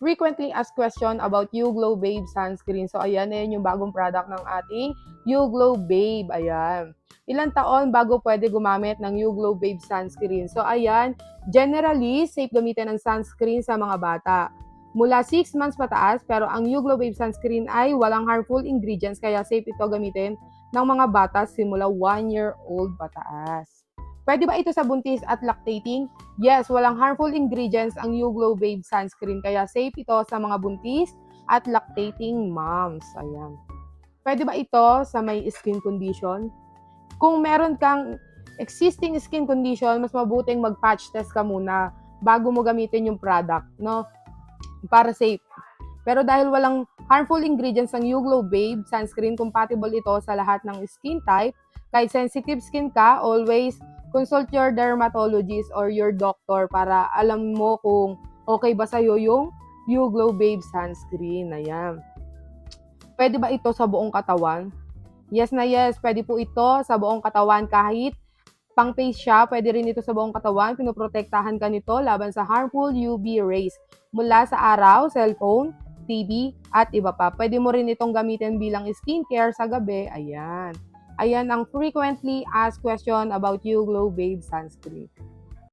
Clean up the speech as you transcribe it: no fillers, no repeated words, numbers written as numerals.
frequently asked question about YouGlow Babe sunscreen. So, ayan yung bagong product ng ating YouGlow Babe. Ayan. Ilang taon bago pwede gumamit ng YouGlow Babe sunscreen? So, ayan, generally, safe gamitin ang sunscreen sa mga bata. Mula 6 months pataas, pero ang YouGlow Babe sunscreen ay walang harmful ingredients, kaya safe ito gamitin ng mga bata simula 1-year-old pataas. Pwede ba ito sa buntis at lactating? Yes, walang harmful ingredients ang YouGlow Babe sunscreen, kaya safe ito sa mga buntis at lactating moms. Ayan. Pwede ba ito sa may skin condition? Kung meron kang existing skin condition, mas mabuting mag-patch test ka muna bago mo gamitin yung product, no? Para safe. Pero dahil walang harmful ingredients ang YouGlow Babe sunscreen, compatible ito sa lahat ng skin type. Kahit sensitive skin ka, always consult your dermatologist or your doctor para alam mo kung okay ba sa'yo yung YouGlow Babe sunscreen. Ayan. Pwede ba ito sa buong katawan? Yes na yes, pwede po ito sa buong katawan kahit pang face siya, pwede rin ito sa buong katawan. Pinoprotektahan ka nito laban sa harmful UV rays mula sa araw, cellphone, TV, at iba pa. Pwede mo rin itong gamitin bilang skincare sa gabi. Ayan. Ayan ang frequently asked question about YouGlow Babe sunscreen.